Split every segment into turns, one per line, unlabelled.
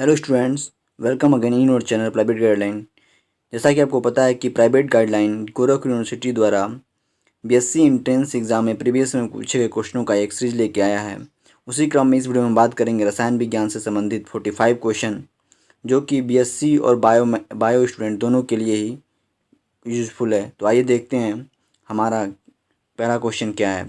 Hello students, welcome again in your channel private guideline. जैसा कि आपको पता है कि प्राइवेट गाइडलाइन गोरखपुर यूनिवर्सिटी द्वारा बीएससी एंट्रेंस एग्जाम में प्रीवियस में पूछे गए क्वेश्चनों का एक सीरीज लेके आया है। उसी क्रम में इस वीडियो में बात करेंगे रसायन विज्ञान से संबंधित 45 क्वेश्चन, जो कि बीएससी और बायो स्टूडेंट दोनों के लिए ही यूजफुल है। तो आइए देखते हैं हमारा पहला क्वेश्चन क्या है।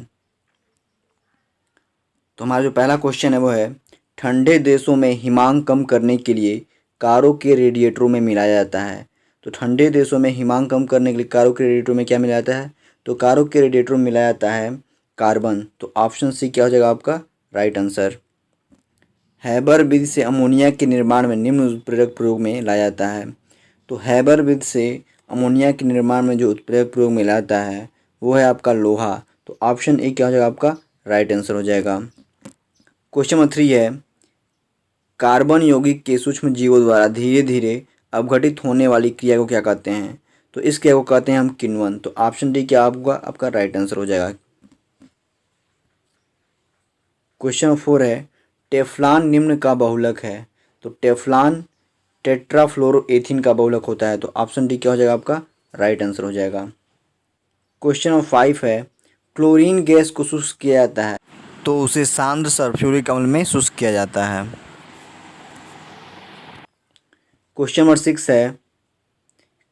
तो हमारा जो पहला क्वेश्चन है वो है, ठंडे देशों में हिमांक कम करने के लिए कारों के रेडिएटरों में मिलाया जाता है। तो ठंडे देशों में हिमांक कम करने के लिए कारों के रेडिएटरों में क्या मिलाया जाता है? तो कारों के रेडिएटरों में मिलाया जाता है कार्बन। तो ऑप्शन सी क्या हो जाएगा आपका राइट आंसर। हैबर विधि से अमोनिया के निर्माण में निम्न उत्प्रेरक प्रयोग में लाया जाता है। तो हैबर विधि से अमोनिया के निर्माण में जो उत्प्रेरक प्रयोग में लाया जाता है वो है आपका लोहा। तो ऑप्शन ए क्या हो जाएगा आपका राइट आंसर हो जाएगा। क्वेश्चन नंबर 3 है, कार्बन यौगिक के सूक्ष्म जीवों द्वारा धीरे धीरे अपघटित होने वाली क्रिया को क्या कहते हैं? तो इस क्रिया को कहते हैं हम किण्वन। तो ऑप्शन डी क्या होगा आपका राइट आंसर हो जाएगा। क्वेश्चन नंबर 4 है, टेफ्लॉन निम्न का बहुलक है। तो टेफ्लॉन टेट्राफ्लोरोएथीन का बहुलक होता है। तो ऑप्शन डी क्या हो जाएगा आपका राइट आंसर हो जाएगा। क्वेश्चन नंबर 5 है, क्लोरीन गैस को शुष्क किया जाता है तो उसे सांद्र सल्फ्यूरिक अम्ल में शुष्क किया जाता है। क्वेश्चन नंबर 6 है,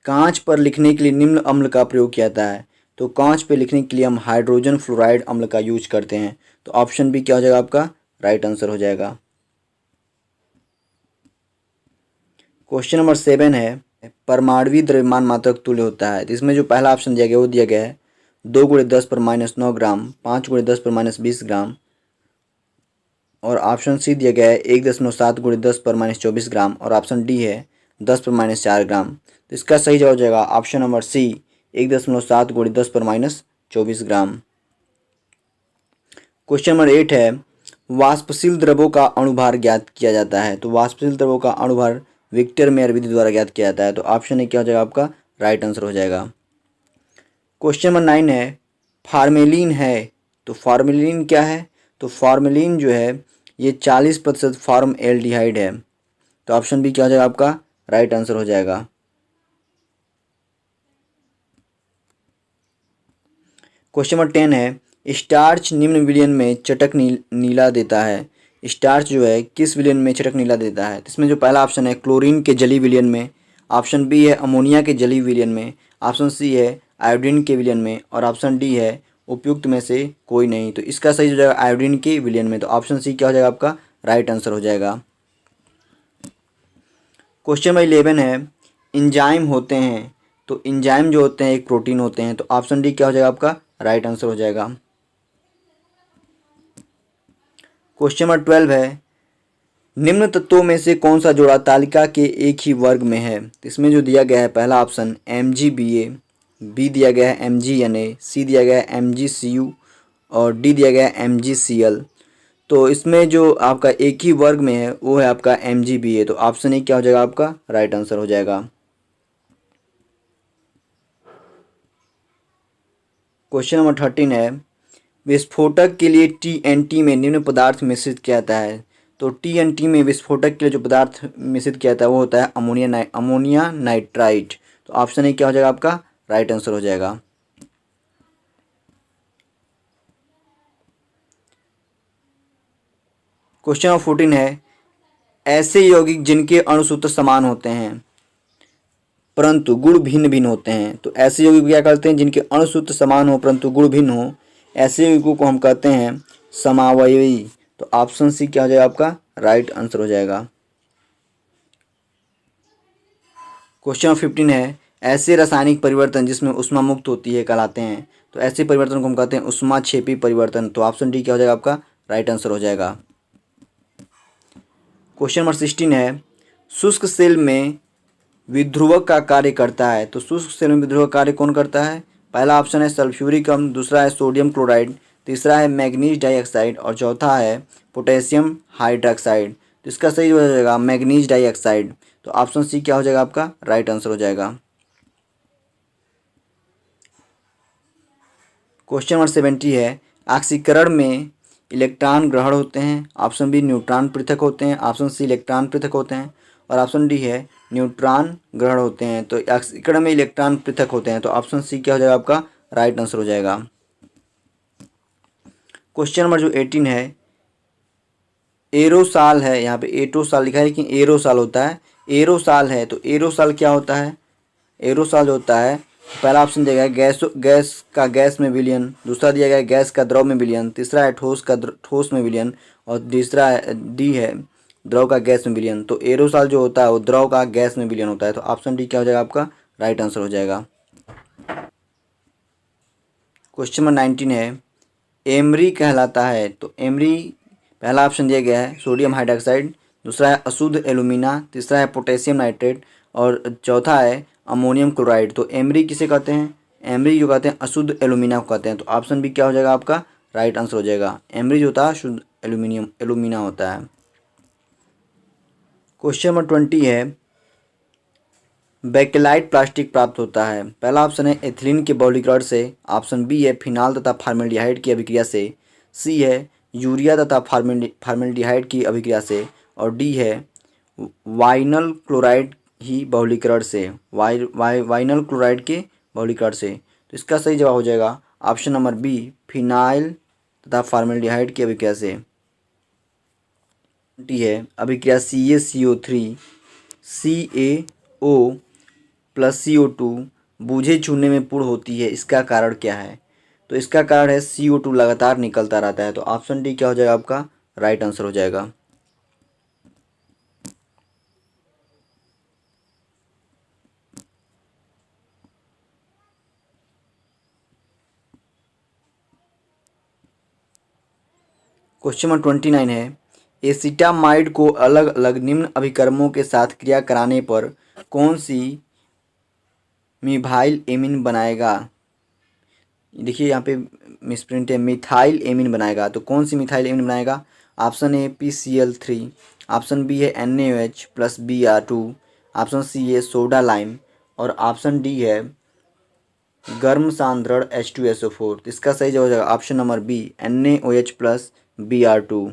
कांच पर लिखने के लिए निम्न अम्ल का प्रयोग किया जाता है। तो कांच पर लिखने के लिए हम हाइड्रोजन फ्लोराइड अम्ल का यूज करते हैं। तो ऑप्शन बी क्या हो जाएगा आपका राइट आंसर हो जाएगा। क्वेश्चन नंबर 7 है, परमाणु द्रव्यमान मात्रक तुल्य होता है। इसमें जो पहला ऑप्शन दिया गया वो दिया गया है 2 × 10⁻⁹ ग्राम, 5 × 10⁻20 ग्राम, और ऑप्शन सी दिया गया है 1.7 × 10⁻24 ग्राम, और ऑप्शन डी है 10⁻4 ग्राम। तो इसका सही जवाब हो जाएगा ऑप्शन नंबर सी 1.7 × 10⁻24 ग्राम। क्वेश्चन नंबर 8 है, वाष्पशील द्रवों का अणुभार ज्ञात किया जाता है। तो वाष्पशील द्रवों का अणुभार विक्टर मेयर विधि द्वारा ज्ञात किया जाता है। तो ऑप्शन ए क्या हो जाएगा आपका राइट आंसर हो जाएगा। क्वेश्चन नंबर 9 है, फार्मेलिन है। तो फार्मेलिन क्या है? तो फार्मेलिन जो है ये 40% फॉर्म एल्डिहाइड है। तो ऑप्शन बी क्या हो जाएगा आपका राइट आंसर हो जाएगा। क्वेश्चन नंबर 10 है, स्टार्च निम्न विलयन में चटक नीला देता है। स्टार्च जो है किस विलयन में चटक नीला देता है? इसमें जो पहला ऑप्शन है क्लोरीन के जलीय विलयन में, ऑप्शन बी है अमोनिया के जलीय विलयन में, ऑप्शन सी है आयोडीन के विलयन में, और ऑप्शन डी है उपयुक्त में से कोई नहीं। तो इसका सही हो जाएगा आयोडीन के विलयन में। तो ऑप्शन सी क्या हो जाएगा आपका राइट आंसर हो जाएगा। क्वेश्चन नंबर 11 है, इंजाइम होते हैं। तो इंजाइम जो होते हैं एक प्रोटीन होते हैं। तो ऑप्शन डी क्या हो जाएगा आपका राइट आंसर हो जाएगा। क्वेश्चन नंबर 12 है, निम्न तत्वों में से कौन सा जोड़ा तालिका के एक ही वर्ग में है? इसमें जो दिया गया है पहला ऑप्शन MgBa, बी दिया गया है MgNa, सी दिया गया है MgCu, और डी दिया गया है MgCl। तो इसमें जो आपका एक ही वर्ग में है वो है आपका MgBa। तो ऑप्शन ए क्या हो जाएगा आपका राइट आंसर हो जाएगा। क्वेश्चन नंबर 13 है, विस्फोटक के लिए TNT में निम्न पदार्थ मिश्रित किया जाता है। तो TNT में विस्फोटक के लिए जो पदार्थ मिश्रित किया जाता है वो होता है अमोनिया नाइट्राइट। तो ऑप्शन ए क्या हो जाएगा आपका राइट आंसर हो जाएगा। क्वेश्चन नंबर 14 है, ऐसे यौगिक जिनके अणुसूत्र समान होते हैं परंतु गुण भिन्न भिन्न होते हैं। तो ऐसे यौगिक क्या कहते हैं जिनके अणुसूत्र समान हो परंतु गुण भिन्न हो, ऐसे यौगिकों को हम कहते हैं समावयवी। तो ऑप्शन सी क्या हो जाएगा आपका राइट आंसर हो जाएगा। क्वेश्चन नंबर 15 है, ऐसे रासायनिक परिवर्तन जिसमें ऊष्मा मुक्त होती है कहलाते हैं। तो ऐसे परिवर्तन को हम कहते हैं ऊष्माक्षेपी परिवर्तन। तो ऑप्शन डी क्या हो जाएगा आपका राइट आंसर हो जाएगा। क्वेश्चन नंबर 16 है, शुष्क सेल में विध्रुवक का कार्य करता है। तो शुष्क सेल में विध्रुवक कार्य कौन करता है? पहला ऑप्शन है सल्फ्यूरिक अम्ल, दूसरा है सोडियम क्लोराइड, तीसरा है मैग्नीज डाइऑक्साइड, और चौथा है पोटेशियम हाइड्रोक्साइड। तो इसका सही हो जाएगा मैग्नीज डाइऑक्साइड। तो ऑप्शन सी क्या हो जाएगा आपका राइट आंसर हो जाएगा। क्वेश्चन नंबर 70 है, ऑक्सीकरण में इलेक्ट्रॉन ग्रहण होते हैं, ऑप्शन बी न्यूट्रॉन पृथक होते हैं, ऑप्शन सी इलेक्ट्रॉन पृथक होते हैं और ऑप्शन डी है न्यूट्रॉन ग्रहण होते हैं। तो एक्सीकरण में इलेक्ट्रॉन पृथक होते हैं, तो ऑप्शन सी क्या हो जाएगा आपका राइट आंसर हो जाएगा। क्वेश्चन नंबर जो 18 है, एरोसाल है, यहाँ पे एटोसाल लिखा है लेकिन एरोसाल होता है, एरोसाल है तो एरोसाल क्या होता है, एरोसाल जो होता है पहला ऑप्शन दिया गया है गैस का गैस में विलयन, दूसरा दिया गया है गैस का द्रव में विलयन, तीसरा है ठोस का ठोस में विलयन और तीसरा डी है द्रव का गैस में विलयन। तो एरोसाल जो होता है वो द्रव का गैस में विलयन होता है, तो ऑप्शन डी क्या हो जाएगा आपका राइट आंसर हो जाएगा। क्वेश्चन नंबर 19 है, एमरी कहलाता है, तो एमरी पहला ऑप्शन दिया गया है सोडियम हाइड्रोक्साइड, दूसरा है अशुद्ध एल्यूमिना, तीसरा है पोटेशियम नाइट्रेट और चौथा है अमोनियम क्लोराइड। तो एमरी किसे कहते हैं, एमरी जो कहते हैं अशुद्ध एल्यूमिना को कहते हैं, तो ऑप्शन बी क्या हो जाएगा आपका राइट आंसर हो जाएगा। एमरी जो होता है शुद्ध एल्यूमिना होता है। क्वेश्चन नंबर 20 है, बेकेलाइट प्लास्टिक प्राप्त होता है, पहला ऑप्शन है एथिलीन के बहुलकीकरण से, ऑप्शन बी है फिनाल तथा फार्मेल्डिहाइड की अभिक्रिया से, सी है यूरिया तथा फार्मेल्डिहाइड की अभिक्रिया से और डी है वाइनल क्लोराइड ही बहुलीकरण से, वाइनल क्लोराइड के बहुलीकरण से। तो इसका सही जवाब हो जाएगा ऑप्शन नंबर बी फिनाइल तथा फार्मेल्डिहाइड की अभिक्रिया से। डी है अभिक्रिया CaCO3 CaO प्लस CO2 बूझे चूने में पूर्ण होती है, इसका कारण क्या है, तो इसका कारण है CO2 लगातार निकलता रहता है, तो ऑप्शन डी क्या हो जाएगा आपका राइट आंसर हो जाएगा। क्वेश्चन नंबर 29 है, एसिटामाइड को अलग अलग निम्न अभिकर्मों के साथ क्रिया कराने पर कौन सी मिथाइल एमीन बनाएगा, देखिए यहाँ पे मिसप्रिंट है, मिथाइल एमीन बनाएगा, तो कौन सी मिथाइल एमीन बनाएगा, option A PCl3, option B है NaOH plus Br2, option C है सोडा लाइम और ऑप्शन डी है गर्म सांद्रण H2SO4। तो इसका सही जवाब हो जाएगा option number B NaOH plus Br2।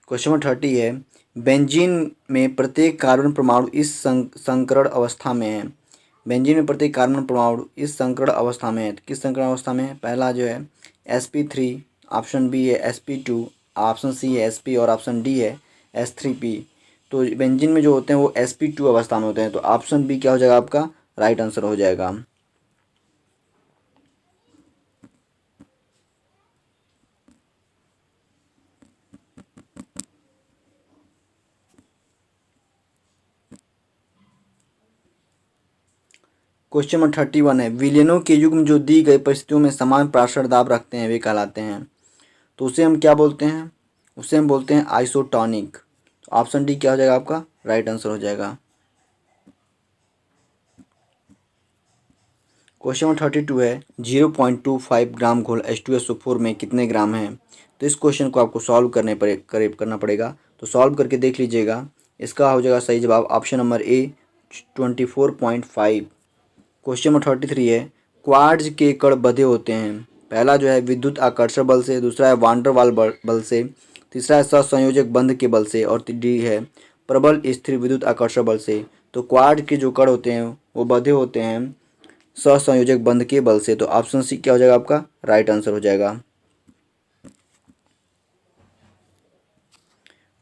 Question number 30 है, बेंजीन में प्रत्येक कार्बन परमाणु इस संकरण अवस्था में है, बेंजीन में प्रत्येक कार्बन परमाणु इस संकरण अवस्था में है, तो किस संकरण अवस्था में है, पहला जो है sp3, ऑप्शन बी है sp2, ऑप्शन सी है sp और ऑप्शन डी है s3p। तो बेंजीन में जो होते हैं वो sp2 अवस्था में होते हैं, तो ऑप्शन बी क्या हो जाएगा आपका राइट आंसर हो जाएगा। क्वेश्चन नंबर 31 है, विलयनों के युग्म जो दी गई परिस्थितियों में समान प्राशर दाब रखते हैं वे कहलाते हैं, तो उसे हम क्या बोलते हैं, उसे हम बोलते हैं आइसोटॉनिक। तो ऑप्शन डी क्या हो जाएगा आपका राइट आंसर हो जाएगा। क्वेश्चन नंबर 32 है, 0.25 ग्राम घोल H2SO4 में कितने ग्राम है, तो इस क्वेश्चन को आपको सॉल्व करना पड़ेगा, तो सॉल्व करके देख लीजिएगा, इसका हो जाएगा सही जवाब option number A 24.5। Question number 33 है, क्वार्ट्ज के कण बंधे होते हैं, पहला जो है विद्युत आकर्षण बल से, दूसरा है वान डेर वाल बल से, तीसरा है सहसंयोजक बंध के बल से और डी है प्रबल स्थिर विद्युत आकर्षण बल से। तो क्वार्ट्ज के जो कण होते हैं वो बंधे होते हैं सहसंयोजक बंध के बल से, तो ऑप्शन सी क्या हो जाएगा आपका राइट आंसर हो जाएगा।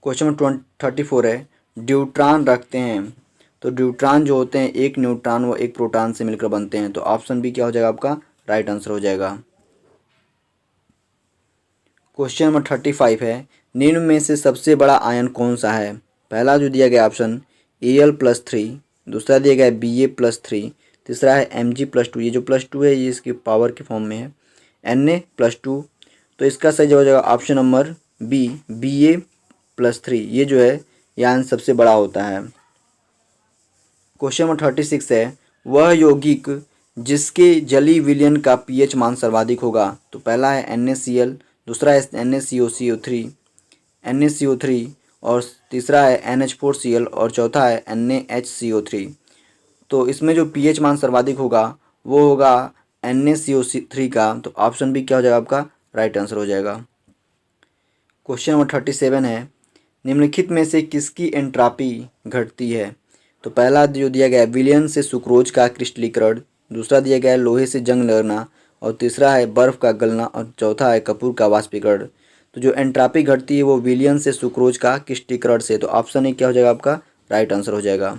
क्वेश्चन नंबर 34 है, ड्यूट्रॉन रखते हैं, तो ड्यूट्रॉन जो होते हैं एक न्यूट्रॉन व एक प्रोटॉन से मिलकर बनते हैं, तो ऑप्शन बी क्या हो जाएगा आपका राइट आंसर हो जाएगा। क्वेश्चन नंबर 35 है, निम्न में से सबसे बड़ा आयन कौन सा है, पहला जो दिया गया ऑप्शन Al+3, दूसरा दिया गया Ba+3, तीसरा है Mg+2, ये जो +2 है ये इसकी पावर के फॉर्म में है Na+2। तो इसका सही जवाब हो जाएगा ऑप्शन नंबर बी Ba+2 +3, ये जो है यान सबसे बड़ा होता है। क्वेश्चन नंबर 36 है, वह यौगिक जिसके जलीय विलयन का pH मान सर्वाधिक होगा। तो पहला है NaCl, दूसरा है NaCO3 और तीसरा है NH4Cl और चौथा है NaHCO3। तो इसमें जो pH मान सर्वाधिक होगा वो होगा NaCO3 का। तो ऑप्शन बी क्या हो जाएगा आपका राइट आंसर हो जाएगा। क्वेश्चन नंबर 37 है, निम्नलिखित में से किसकी एंट्रॉपी घटती है। तो पहला जो दिया गया है विलयन से सुक्रोज का क्रिस्टलीकरण, दूसरा दिया गया है लोहे से जंग लगना और तीसरा है बर्फ़ का गलना और चौथा है कपूर का वाष्पीकरण। तो जो एंट्रॉपी घटती है वो विलयन से सुक्रोज का क्रिस्टलीकरण से। तो ऑप्शन ए क्या हो जाएगा आपका राइट आंसर हो जाएगा।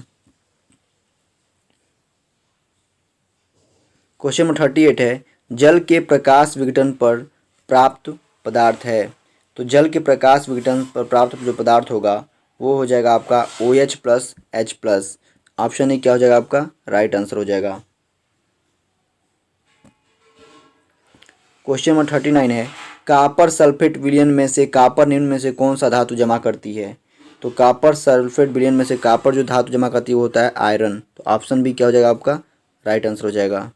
क्वेश्चन नंबर 38 है, जल के प्रकाश विघटन पर प्राप्त पदार्थ है। तो जल के प्रकाश विघटन पर प्राप्त जो पदार्थ होगा वो हो जाएगा आपका OH+H+। ऑप्शन ए क्या हो जाएगा आपका राइट आंसर हो जाएगा। क्वेश्चन नंबर 39 है, कॉपर सल्फेट विलयन में से कॉपर निम्न में से कौन सा धातु जमा करती है। तो कॉपर सल्फेट विलयन में से कॉपर जो धातु जमा करती है वो होता है आयरन। तो ऑप्शन बी क्या हो जाएगा आपका राइट आंसर हो जाएगा।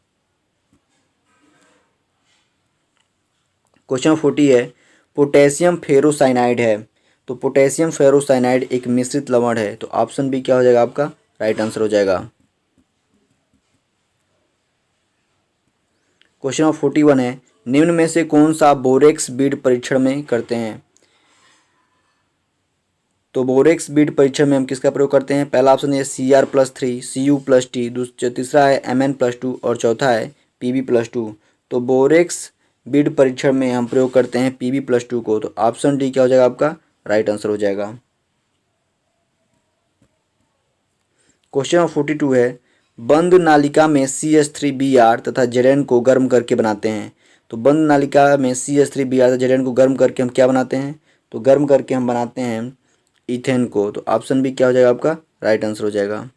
क्वेश्चन नंबर 40 है, पोटेशियम फेरोसाइनाइड है। तो पोटेशियम फेरोसाइनाइड एक मिश्रित लवण है। तो ऑप्शन बी क्या हो जाएगा आपका राइट आंसर हो जाएगा। क्वेश्चन नंबर 41 है, निम्न में से कौन सा बोरेक्स बीड परीक्षण में करते हैं। तो बोरेक्स बीड परीक्षण में हम किसका प्रयोग करते हैं। पहला ऑप्शन है Cr+3 Cu+T, तीसरा है Mn+2 और चौथा है Pb+2। तो बोरेक्स बीड परीक्षण में हम प्रयोग करते हैं Pb+2 को। तो ऑप्शन डी क्या हो जाएगा आपका राइट आंसर हो जाएगा। क्वेश्चन नंबर 42 है, बंद नालिका में CH3Br तथा Zn को गर्म करके बनाते हैं। तो बंद नालिका में CH3Br तथा Zn को गर्म करके हम क्या बनाते हैं। तो गर्म करके हम बनाते हैं इथेन को। तो ऑप्शन बी क्या हो जाएगा आपका राइट आंसर हो जाएगा।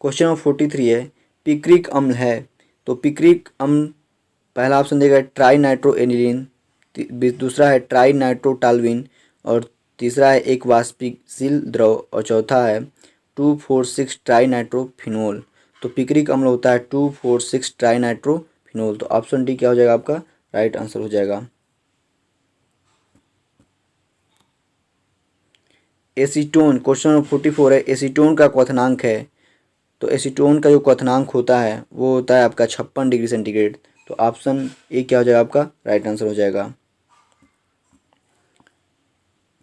क्वेश्चन नंबर 43 है, पिक्रिक अम्ल है। तो पिक्रिक अम्ल पहला ऑप्शन देगा ट्राई नाइट्रो एनिलीन, दूसरा है ट्राई नाइट्रोटाल्विन और तीसरा है एक वाष्पशील द्रव और चौथा है 2,4,6 ट्राई नाइट्रोफिनोल। तो पिक्रिक अम्ल होता है 2,4,6 ट्राई नाइट्रोफिनोल। तो ऑप्शन डी क्या हो जाएगा आपका राइट आंसर हो जाएगा। एसीटोन क्वेश्चन नंबर 44 है, एसीटोन का क्वथनांक है। तो एसीटोन का जो क्वथनांक होता है वो होता है आपका 56 डिग्री सेंटीग्रेड। तो ऑप्शन ए क्या हो जाएगा आपका राइट आंसर हो जाएगा।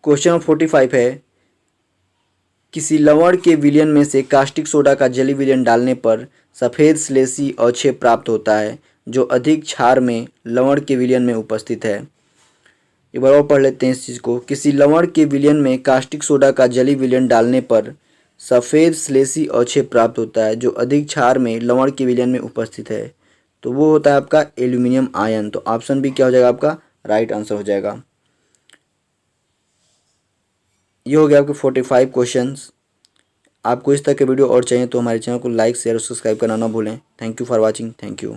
क्वेश्चन नंबर 45 है, किसी लवण के विलयन में से कास्टिक सोडा का जलीय विलयन डालने पर सफ़ेद श्लेषी अवक्षेप प्राप्त होता है जो अधिक क्षार में लवण के विलयन में उपस्थित है। एक बार और पढ़ लेते हैं इस चीज़ को। किसी लवण के विलयन में कास्टिक सोडा का जलीय विलयन डालने पर सफ़ेद श्लेषी अवक्षेप प्राप्त होता है जो अधिक क्षार में लवण के विलयन में उपस्थित है। तो वो होता है आपका एल्यूमिनियम आयन। तो ऑप्शन बी क्या हो जाएगा आपका राइट आंसर हो जाएगा। ये हो गया आपके 45 क्वेश्चंस। आपको इस तरह के वीडियो और चाहिए तो हमारे चैनल को लाइक शेयर और सब्सक्राइब करना ना भूलें। Thank you for watching. Thank you.